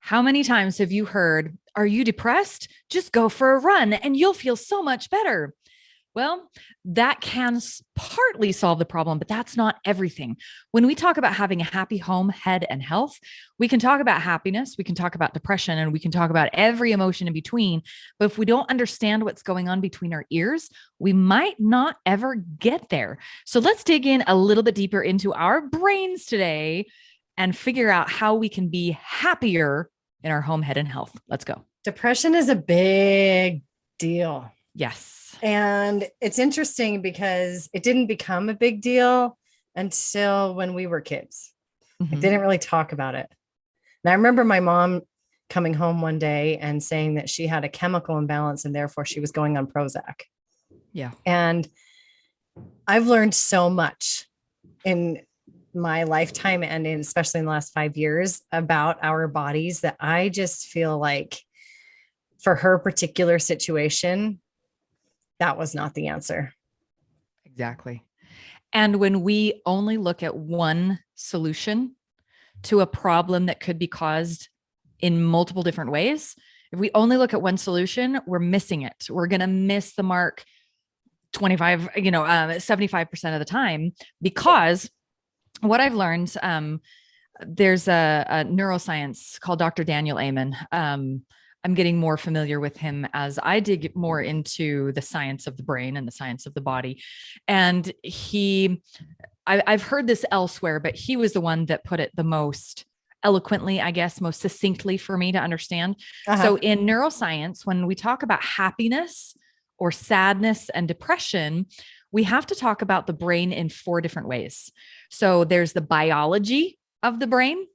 How many times have you heard, "Are you depressed? Just go for a run and you'll feel so much better"? Well, that can partly solve the problem, but that's not everything. When we talk about having a happy home, head, and health, we can talk about happiness, we can talk about depression, and we can talk about every emotion in between. But if we don't understand what's going on between our ears, we might not ever get there. So let's dig in a little bit deeper into our brains today and figure out how we can be happier in our home, head, and health. Let's go. Depression is a big deal. Yes. And it's interesting because it didn't become a big deal until when we were kids. They didn't really talk about it. And I remember my mom coming home one day and saying that she had a chemical imbalance and therefore she was going on Prozac. Yeah. And I've learned so much in my lifetime and especially in the last 5 years about our bodies that I just feel like for her particular situation, that was not the answer. Exactly. And when we only look at one solution to a problem that could be caused in multiple different ways, if we only look at one solution, we're missing it. We're going to miss the mark 75% of the time, because what I've learned, there's a neuroscience called Dr. Daniel Amen. I'm getting more familiar with him as I dig more into the science of the brain and the science of the body. And I've heard this elsewhere, but he was the one that put it the most eloquently, I guess, most succinctly for me to understand. So in neuroscience, when we talk about happiness or sadness and depression, we have to talk about the brain in four different ways. So there's the biology of the brain,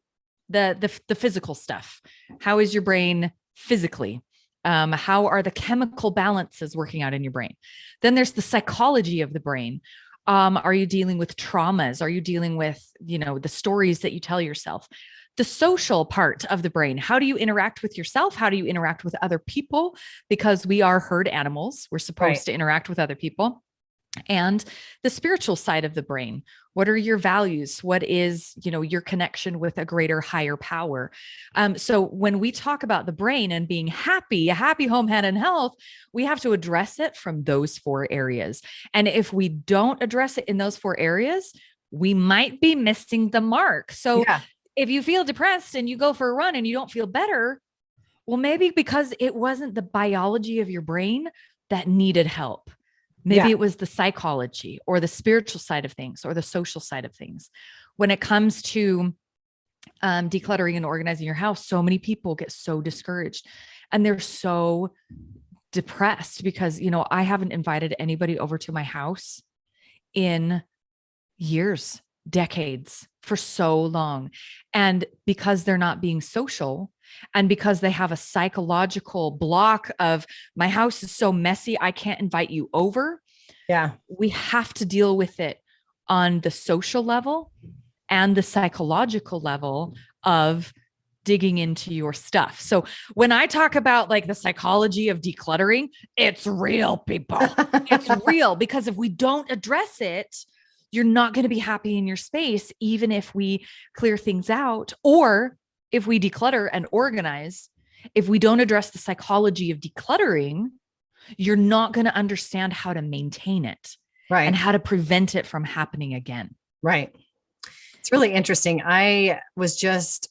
the physical stuff. How is your brain physically? How are the chemical balances working out in your brain? Then there's the psychology of the brain. Are you dealing with traumas? Are you dealing with, the stories that you tell yourself? The social part of the brain. How do you interact with yourself? How do you interact with other people? Because we are herd animals. We're supposed to interact with other people. And the spiritual side of the brain. What are your values? What is, your connection with a greater, higher power? So when we talk about the brain and being happy, a happy home, head, and health, we have to address it from those four areas. And if we don't address it in those four areas, we might be missing the mark. So if you feel depressed and you go for a run and you don't feel better, well, maybe because it wasn't the biology of your brain that needed help. Maybe it was the psychology or the spiritual side of things or the social side of things. When it comes to decluttering and organizing your house, so many people get so discouraged and they're so depressed because, I haven't invited anybody over to my house in years, decades, for so long. And because they're not being social, and because they have a psychological block of, my house is so messy, I can't invite you over. Yeah. We have to deal with it on the social level and the psychological level of digging into your stuff. So when I talk about like the psychology of decluttering, it's real, people. It's real, because if we don't address it, you're not going to be happy in your space, even if we clear things out, or if we declutter and organize. If we don't address the psychology of decluttering, you're not going to understand how to maintain it and how to prevent it from happening again. Right. It's really interesting. I was just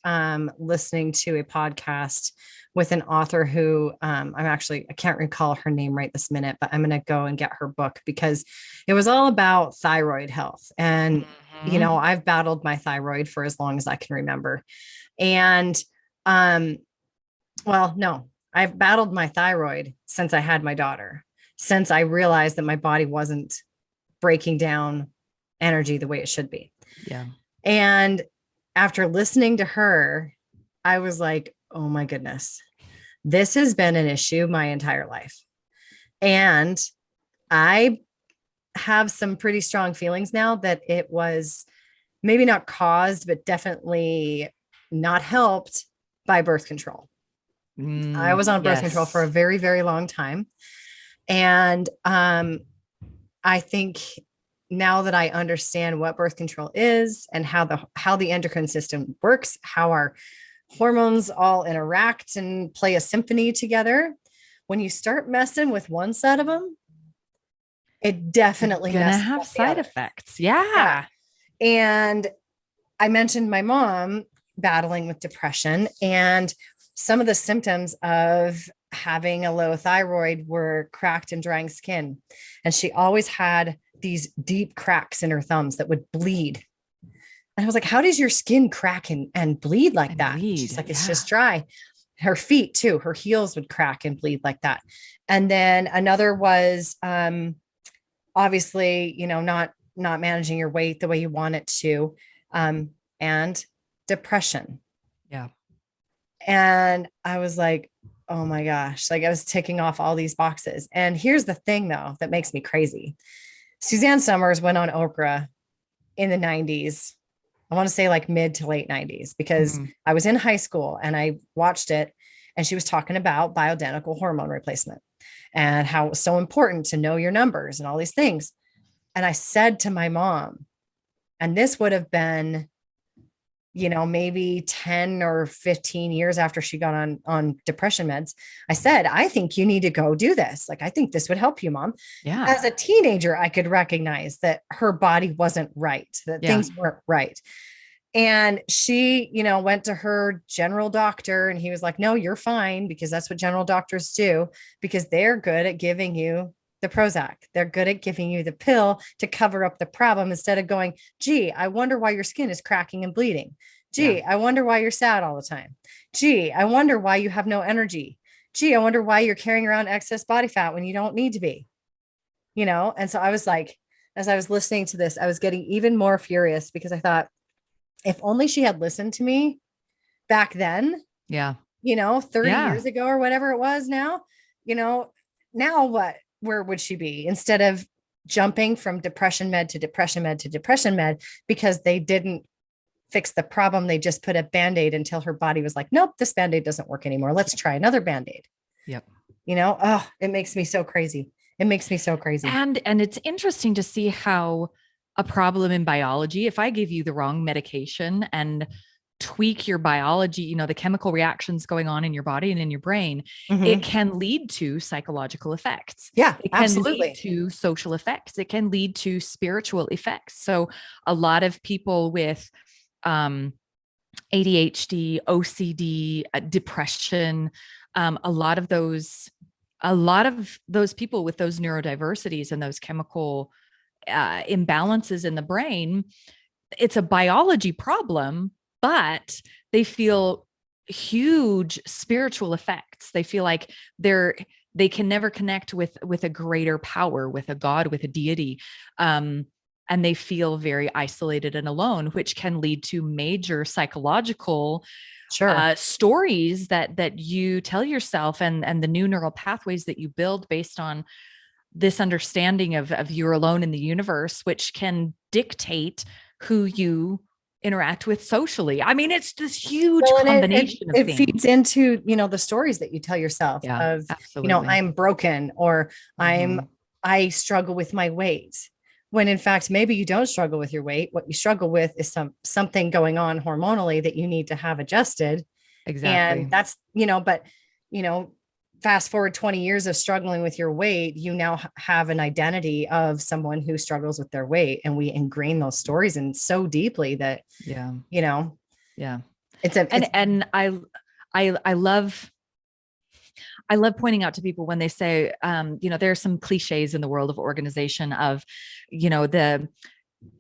listening to a podcast with an author who I can't recall her name right this minute, but I'm going to go and get her book because it was all about thyroid health. And, I've battled my thyroid for as long as I can remember. And, I've battled my thyroid since I had my daughter, since I realized that my body wasn't breaking down energy the way it should be. Yeah. And after listening to her, I was like, oh my goodness, this has been an issue my entire life. And I have some pretty strong feelings now that it was maybe not caused, but definitely not helped by birth control. I was on birth control for a very, very long time. And I think now that I understand what birth control is and how the endocrine system works, how our hormones all interact and play a symphony together. When you start messing with one set of them, it You're definitely gonna messes have up the side other. effects. Yeah. Yeah. And I mentioned my mom battling with depression, and some of the symptoms of having a low thyroid were cracked and drying skin. And she always had these deep cracks in her thumbs that would bleed. And I was like, how does your skin crack and bleed like And that? She's bleed. like, it's Yeah. just dry. Her feet too, her heels would crack and bleed like that. And then another was obviously, not managing your weight the way you want it to, and depression. Yeah. And I was like, oh my gosh, like I was ticking off all these boxes. And here's the thing though that makes me crazy. Suzanne Summers went on Oprah in the 90s. I want to say like mid to late 90s, because Mhm. I was in high school and I watched it, and she was talking about bioidentical hormone replacement and how it was so important to know your numbers and all these things. And I said to my mom, and this would have been, maybe 10 or 15 years after she got on depression meds. I said, I think you need to go do this. Like, I think this would help you, mom. Yeah. As a teenager, I could recognize that her body wasn't right, that Yeah. things weren't right. And she, went to her general doctor, and he was like, no, you're fine, because that's what general doctors do, because they're good at giving you the Prozac. They're good at giving you the pill to cover up the problem, instead of going, gee, I wonder why your skin is cracking and bleeding. Gee, Yeah. I wonder why you're sad all the time. Gee, I wonder why you have no energy. Gee, I wonder why you're carrying around excess body fat when you don't need to be, And so I was like, as I was listening to this, I was getting even more furious, because I thought, if only she had listened to me back then, Yeah. 30 Yeah. years ago or whatever it was now, you know, now what, where would she be, instead of jumping from depression med to depression med to depression med, because they didn't fix the problem. They just put a band-aid until her body was like, nope, this band-aid doesn't work anymore. Let's try another band-aid. Yep. Oh, it makes me so crazy. It makes me so crazy. And it's interesting to see how a problem in biology, if I give you the wrong medication and tweak your biology, the chemical reactions going on in your body and in your brain, it can lead to psychological effects. Yeah, It can absolutely. lead to social effects. It can lead to spiritual effects. So a lot of people with ADHD, OCD, depression, a lot of those people with those neurodiversities and those chemical imbalances in the brain, it's a biology problem, but they feel huge spiritual effects. They feel like they can never connect with a greater power, with a God, with a deity. And they feel very isolated and alone, which can lead to major psychological stories that you tell yourself, and the new neural pathways that you build based on this understanding of you're alone in the universe, which can dictate who you interact with socially. I mean, it's this huge combination of it things. feeds into, the stories that you tell yourself of, absolutely. I'm broken, or I struggle with my weight. When in fact, maybe you don't struggle with your weight. What you struggle with is something going on hormonally that you need to have adjusted. Exactly. And that's, fast forward 20 years of struggling with your weight, you now have an identity of someone who struggles with their weight. And we ingrain those stories in so deeply that, yeah. And I love pointing out to people when they say, there are some cliches in the world of organization of,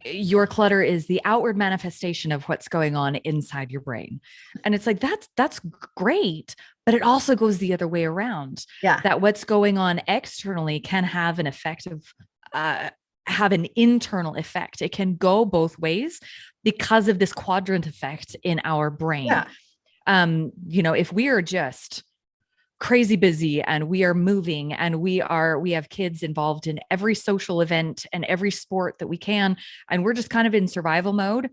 your clutter is the outward manifestation of what's going on inside your brain. And it's like, that's great, but it also goes the other way around. Yeah. That what's going on externally can have an effect of, have an internal effect. It can go both ways because of this quadrant effect in our brain. Yeah. If we are just crazy busy and we are moving and we have kids involved in every social event and every sport that we can, and we're just kind of in survival mode,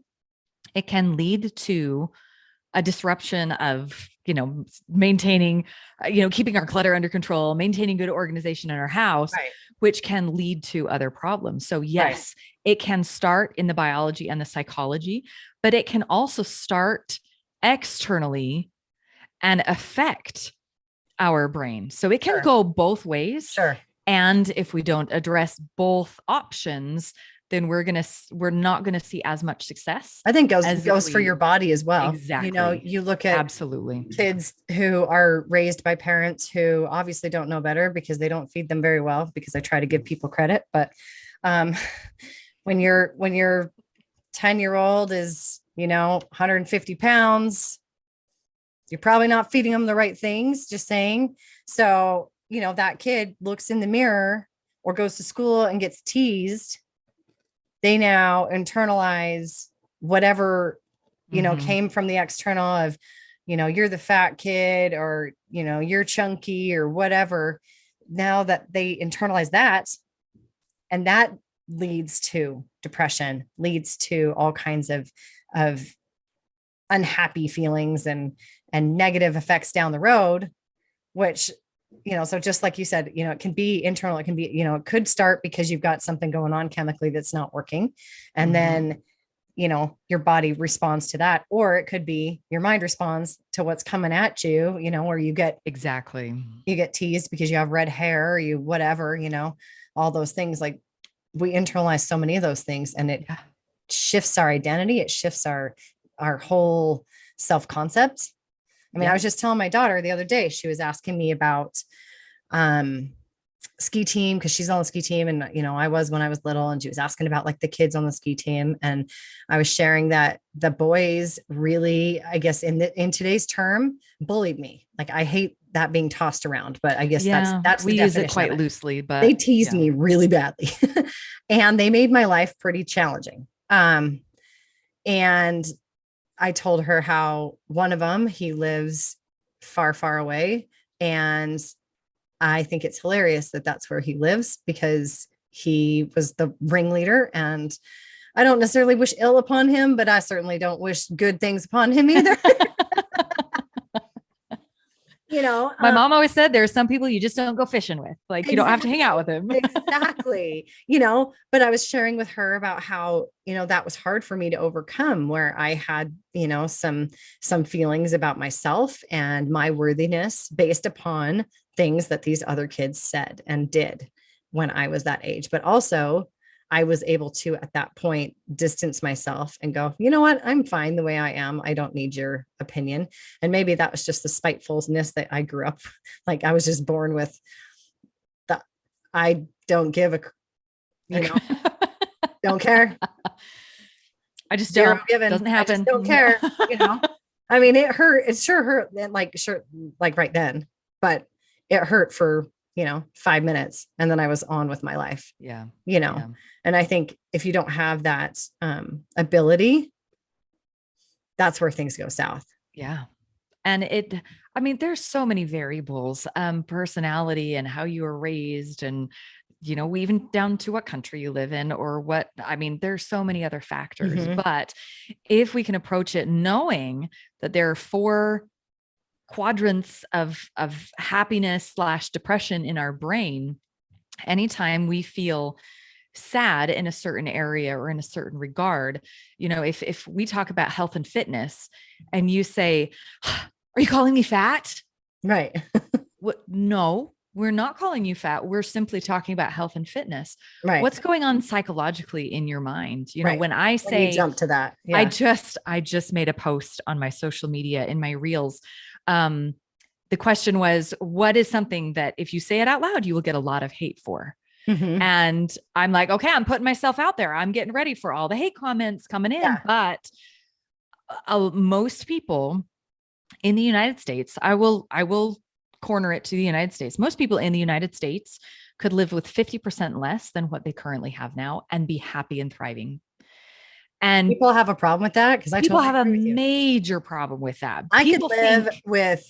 it can lead to a disruption of, maintaining, keeping our clutter under control, maintaining good organization in our house, which can lead to other problems. So yes, it can start in the biology and the psychology, but it can also start externally and affect our brain. So it can Sure. go both ways. Sure. And if we don't address both options, then we're not going to see as much success. I think as goes for your body as well. Exactly. You know, you look at absolutely kids who are raised by parents who obviously don't know better because they don't feed them very well, because I try to give people credit. But um, when your 10-year-old is, 150 pounds, you're probably not feeding them the right things, just saying. So, that kid looks in the mirror or goes to school and gets teased. They now internalize whatever, came from the external of, you're the fat kid, or, you're chunky or whatever. Now that they internalize that, and that leads to depression, leads to all kinds of unhappy feelings and negative effects down the road, which, so just like you said, it can be internal. It can be, it could start because you've got something going on chemically that's not working. And then, your body responds to that, or it could be your mind responds to what's coming at you, or you get teased because you have red hair, or you, whatever, all those things. Like, we internalize so many of those things, and it shifts our identity. It shifts our whole self-concept. I mean, I was just telling my daughter the other day, she was asking me about ski team, because she's on the ski team, and I was when I was little, and she was asking about like the kids on the ski team, and I was sharing that the boys really, I guess in today's term, bullied me. Like, I hate that being tossed around, but I guess that's we the use it definition quite loosely, but they teased me really badly and they made my life pretty challenging. And I told her how one of them, he lives far, far away. And I think it's hilarious that that's where he lives, because he was the ringleader, and I don't necessarily wish ill upon him, but I certainly don't wish good things upon him either. My mom always said there are some people you just don't go fishing with. Like, you don't have to hang out with them. Exactly. But I was sharing with her about how, that was hard for me to overcome, where I had, some feelings about myself and my worthiness based upon things that these other kids said and did when I was that age. But also, I was able to, at that point, distance myself and go, you know what, I'm fine the way I am. I don't need your opinion. And maybe that was just the spitefulness that I grew up. Like, I was just born with the, I don't give a, don't care. I just don't, doesn't happen. I just don't care. I mean, it hurt. It sure hurt. Like right then, but it hurt for, 5 minutes. And then I was on with my life. Yeah. And I think if you don't have that ability, that's where things go south. Yeah. And there's so many variables, personality and how you were raised, and, even down to what country you live in, or there's so many other factors. Mm-hmm. But if we can approach it knowing that there are 4 quadrants of happiness / depression in our brain, anytime we feel sad in a certain area or in a certain regard, if we talk about health and fitness and you say, are you calling me fat? Right. No, we're not calling you fat. We're simply talking about health and fitness. Right. What's going on psychologically in your mind? Right. When I say, you jump to that. Yeah. I just made a post on my social media in my reels. The question was, what is something that if you say it out loud, you will get a lot of hate for? Mm-hmm. And I'm like, okay, I'm putting myself out there. I'm getting ready for all the hate comments coming in. Yeah. But most people in the United States, I will corner it to the United States. Most people in the United States could live with 50% less than what they currently have now and be happy and thriving. And people have a problem with that, because people have a major problem with that. I could live with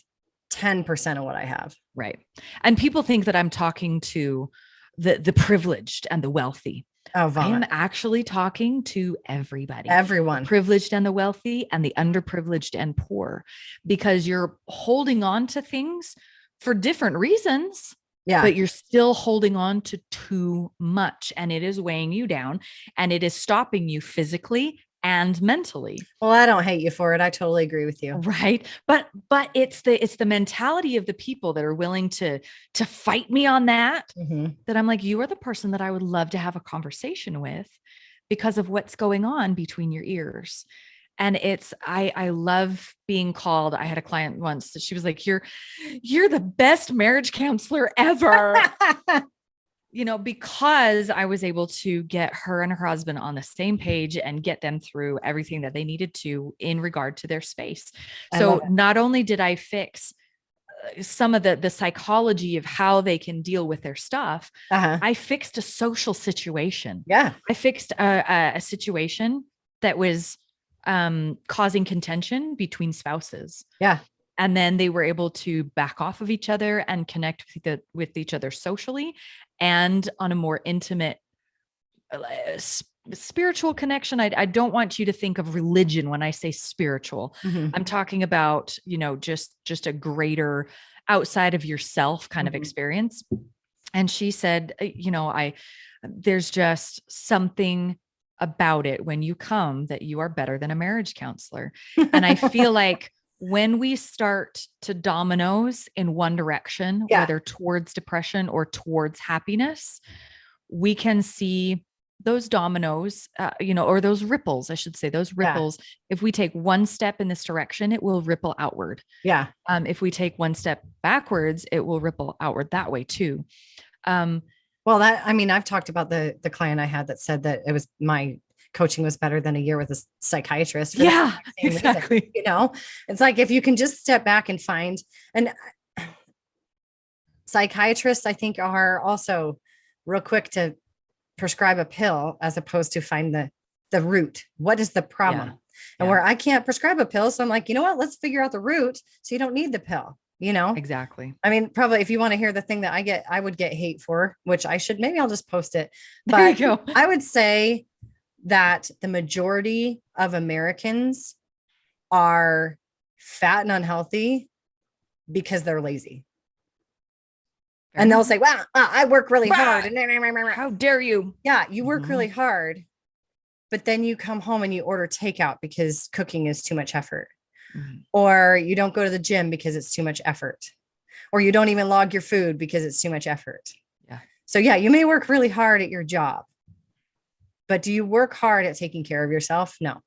10% of what I have. Right. And people think that I'm talking to the privileged and the wealthy. I am actually talking to everybody, everyone, the privileged and the wealthy, and the underprivileged and poor, because you're holding on to things for different reasons. Yeah. But you're still holding on to too much, and it is weighing you down, and it is stopping you physically and mentally. Well, I don't hate you for it. I totally agree with you. Right. But it's the mentality of the people that are willing to fight me on that, that I'm like, you are the person that I would love to have a conversation with because of what's going on between your ears. And it's, I love being called. I had a client once that she was like, you're the best marriage counselor ever. Because I was able to get her and her husband on the same page and get them through everything that they needed to in regard to their space. So not only did I fix some of the psychology of how they can deal with their stuff, I fixed a social situation. Yeah. I fixed a situation that was causing contention between spouses. Yeah. And then they were able to back off of each other and connect with each other socially and on a more intimate spiritual connection. I don't want you to think of religion when I say spiritual. I'm talking about, just a greater outside of yourself kind of experience. And she said, there's just something about it when you come that you are better than a marriage counselor. And I feel like when we start to dominoes in one direction, whether towards depression or towards happiness, we can see those dominoes, or those ripples, I should say, those ripples. If we take one step in this direction, it will ripple outward. Yeah. If we take one step backwards, it will ripple outward that way too. Well, I've talked about the client I had that said that it was my coaching was better than a year with a psychiatrist. Yeah, exactly. Reason, it's like, if you can just step back and find, and psychiatrists, I think, are also real quick to prescribe a pill as opposed to find the root. What is the problem? And where I can't prescribe a pill. So I'm like, you know what, let's figure out the root. So you don't need the pill, Exactly. I mean, probably if you want to hear the thing that I would get hate for, which maybe I'll just post it. But I would say that the majority of Americans are fat and unhealthy because they're lazy. And they'll say, well, I work really hard. How dare you? Yeah, you work really hard, but then you come home and you order takeout because cooking is too much effort. Or you don't go to the gym because it's too much effort. Or you don't even log your food because it's too much effort. Yeah. So you may work really hard at your job, but do you work hard at taking care of yourself? No.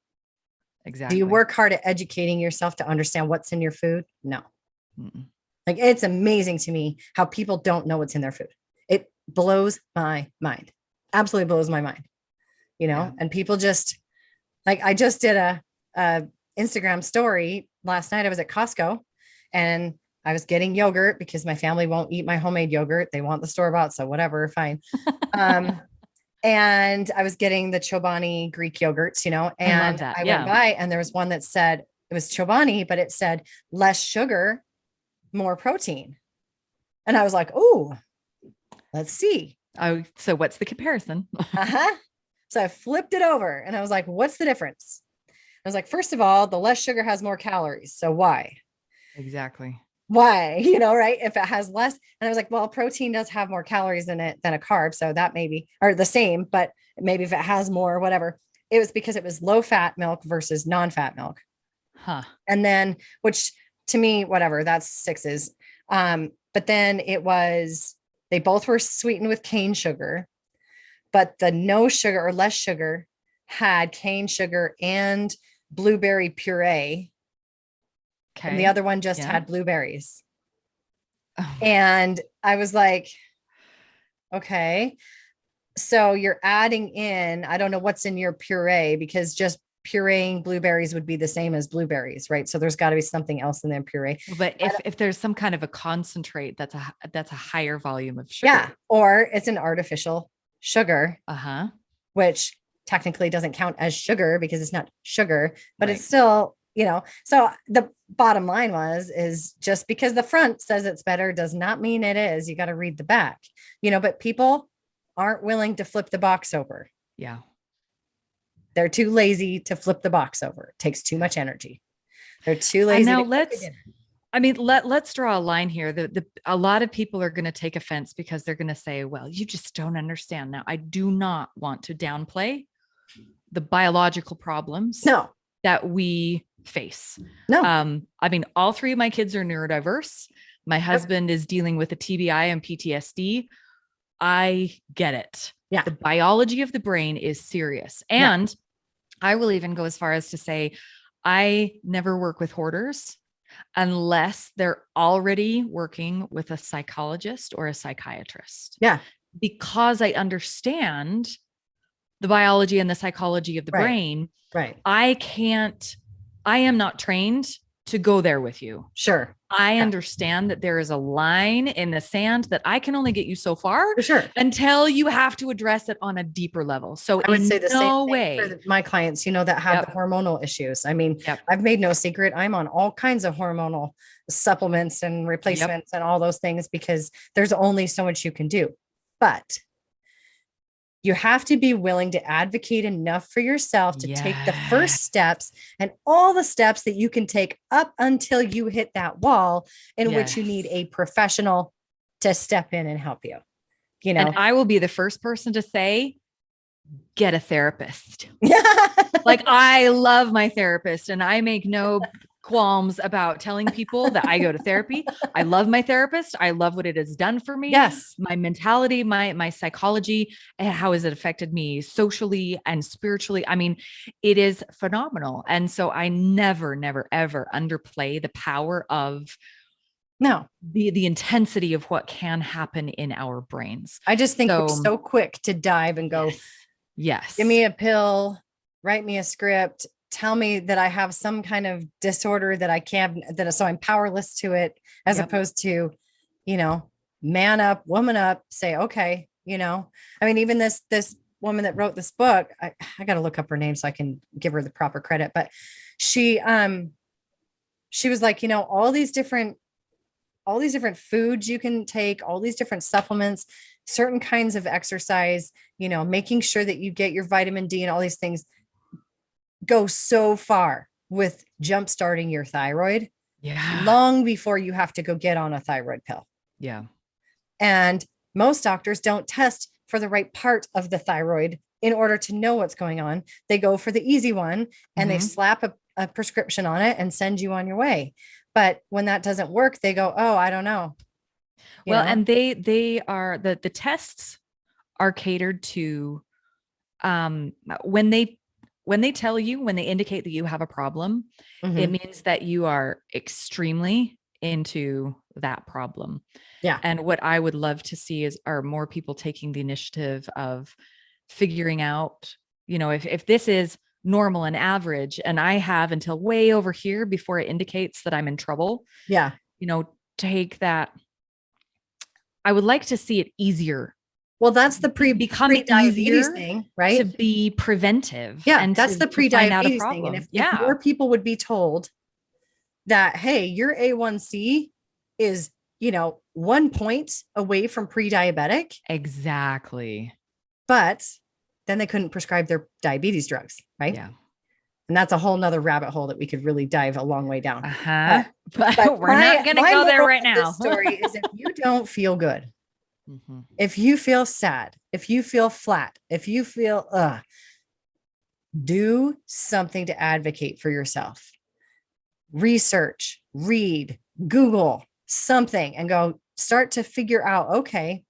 Exactly. Do you work hard at educating yourself to understand what's in your food? No. Like, it's amazing to me how people don't know what's in their food. It blows my mind. Absolutely blows my mind. And people just, like, I just did a Instagram story last night. I was at Costco and I was getting yogurt because my family won't eat my homemade yogurt. They want the store-bought, so whatever, fine. And I was getting the Chobani Greek yogurts, and I went by and there was one that said it was Chobani, but it said less sugar, more protein. And I was like, oh, let's see. Oh, so what's the comparison? So I flipped it over and I was like, what's the difference? I was like, first of all, the less sugar has more calories. So why? Exactly. Why? Right? If it has less. And I was like, well, protein does have more calories in it than a carb. So that maybe, or the same, but maybe if it has more, whatever. It was because it was low fat milk versus non-fat milk. And then, which to me, whatever, that's sixes. But then they both were sweetened with cane sugar, but the no sugar or less sugar had cane sugar and blueberry puree. Okay. And the other one just had blueberries. Oh. And I was like, okay, so you're adding in, I don't know what's in your puree, because just pureeing blueberries would be the same as blueberries, right? So there's got to be something else in their puree. But if there's some kind of a concentrate, that's a higher volume of sugar. Yeah. Or it's an artificial sugar, which technically doesn't count as sugar because it's not sugar, but it's still, so the bottom line is just because the front says it's better does not mean it is. You got to read the back, but people aren't willing to flip the box over. Yeah. They're too lazy to flip the box over. It takes too much energy. They're too lazy. And now let's draw a line here. A lot of people are going to take offense because they're going to say, well, you just don't understand. Now, I do not want to downplay the biological problems No, that we face. no. I mean, all three of my kids are neurodiverse. My husband is dealing with a TBI and PTSD. I get it. Yeah. The biology of the brain is serious. Yeah. And I will even go as far as to say, I never work with hoarders unless they're already working with a psychologist or a psychiatrist. Yeah. Because I understand the biology and the psychology of the Right. brain. Right. I am not trained to go there with you. Sure. I understand that there is a line in the sand that I can only get you so far For sure. until you have to address it on a deeper level. So I would say the no same way. thing for my clients, that have Yep. the hormonal issues. I mean, Yep. I've made no secret. I'm on all kinds of hormonal supplements and replacements and all those things because there's only so much you can do. But you have to be willing to advocate enough for yourself to take the first steps and all the steps that you can take up until you hit that wall in which you need a professional to step in and help you. And I will be the first person to say, get a therapist. Like, I love my therapist and I make no qualms about telling people that I go to therapy. I love my therapist. I love what it has done for me. Yes. My mentality, my psychology, and how has it affected me socially and spiritually. I mean, it is phenomenal. And so I never, never, ever underplay the power of the intensity of what can happen in our brains. I just think we're so quick to dive and go, yes, give me a pill, write me a script, tell me that I have some kind of disorder that I can't, so I'm powerless to it, as opposed to, man up, woman up, say, okay, I mean, even this woman that wrote this book, I got to look up her name so I can give her the proper credit, but she was like, all these different foods you can take, all these different supplements, certain kinds of exercise, making sure that you get your vitamin D and all these things go so far with jumpstarting your thyroid long before you have to go get on a thyroid pill. Yeah. And most doctors don't test for the right part of the thyroid in order to know what's going on. They go for the easy one and they slap a prescription on it and send you on your way. But when that doesn't work, they go, oh, I don't know. And they are the tests are catered to when they tell you, when they indicate that you have a problem, it means that you are extremely into that problem. Yeah. And what I would love to see are more people taking the initiative of figuring out, if this is normal and average, and I have until way over here before it indicates that I'm in trouble. Yeah. Take that. I would like to see it easier. Well, that's the pre-diabetes thing, right? To be preventive. Yeah, and that's the pre-diabetes thing. And if more people would be told that, hey, your A1C is, 1 point away from pre-diabetic. Exactly. But then they couldn't prescribe their diabetes drugs, right? Yeah. And that's a whole nother rabbit hole that we could really dive a long way down. But we're not going to go there right now. The story is, if you don't feel good, if you feel sad, if you feel flat, if you feel, do something to advocate for yourself. Research, read, Google something and go start to figure out, okay,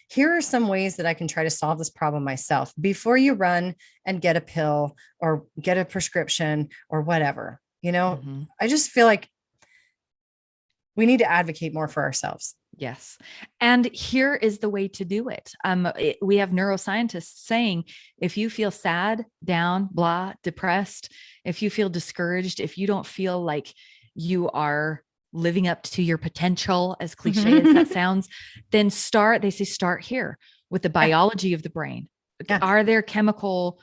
here are some ways that I can try to solve this problem myself before you run and get a pill or get a prescription or whatever. I just feel like we need to advocate more for ourselves. Yes. And here is the way to do it. We have neuroscientists saying, if you feel sad, down, blah, depressed, if you feel discouraged, if you don't feel like you are living up to your potential, as cliche as that sounds, then they say start here with the biology of the brain. Are there chemical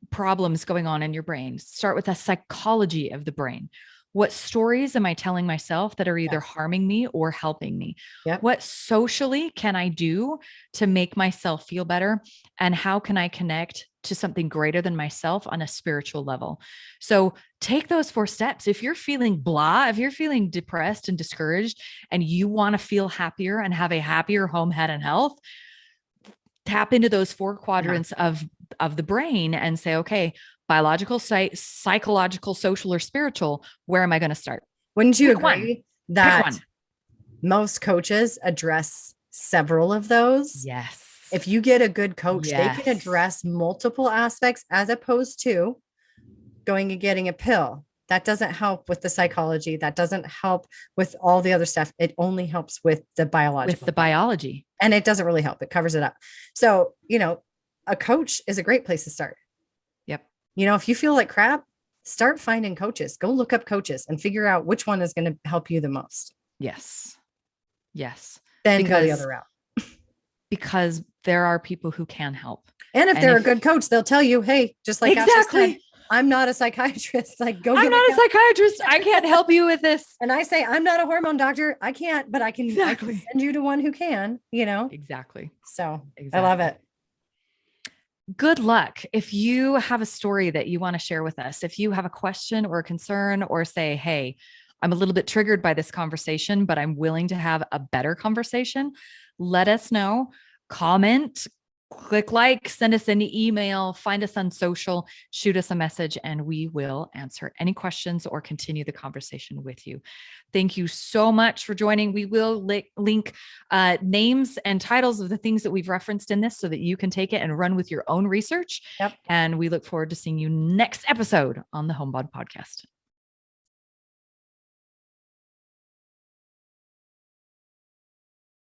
problems going on in your brain? Start with the psychology of the brain. What stories am I telling myself that are either harming me or helping me? What socially can I do to make myself feel better? And how can I connect to something greater than myself on a spiritual level? So take those 4 steps. If you're feeling blah, if you're feeling depressed and discouraged, and you want to feel happier and have a happier home, head, and health, tap into those 4 quadrants of the brain and say, okay, biological, psychological, social, or spiritual, where am I going to start? Wouldn't you Pick agree one. that most coaches address several of those? Yes. If you get a good coach, they Yes. can address multiple aspects as opposed to going and getting a pill. That doesn't help with the psychology. That doesn't help with all the other stuff. It only helps with the biological. With the biology. And it doesn't really help. It covers it up. So, a coach is a great place to start. Yep. If you feel like crap, start finding coaches. Go look up coaches and figure out which one is going to help you the most. Yes. Yes. Then go the other route. Because there are people who can help. And if they're a good coach, they'll tell you, hey, just like exactly. Said, I'm not a psychiatrist. Like, I'm not a psychiatrist. I can't help you with this. And I say, I'm not a hormone doctor. I can't, but I can send you to one who can, Exactly. So I love it. Good luck. If you have a story that you want to share with us, if you have a question or a concern, or say, hey, I'm a little bit triggered by this conversation, but I'm willing to have a better conversation, let us know. Comment, click like, send us an email, find us on social, shoot us a message, and we will answer any questions or continue the conversation with you. Thank you so much for joining. We will link names and titles of the things that we've referenced in this so that you can take it and run with your own research. Yep. And we look forward to seeing you next episode on the HomeBod Podcast.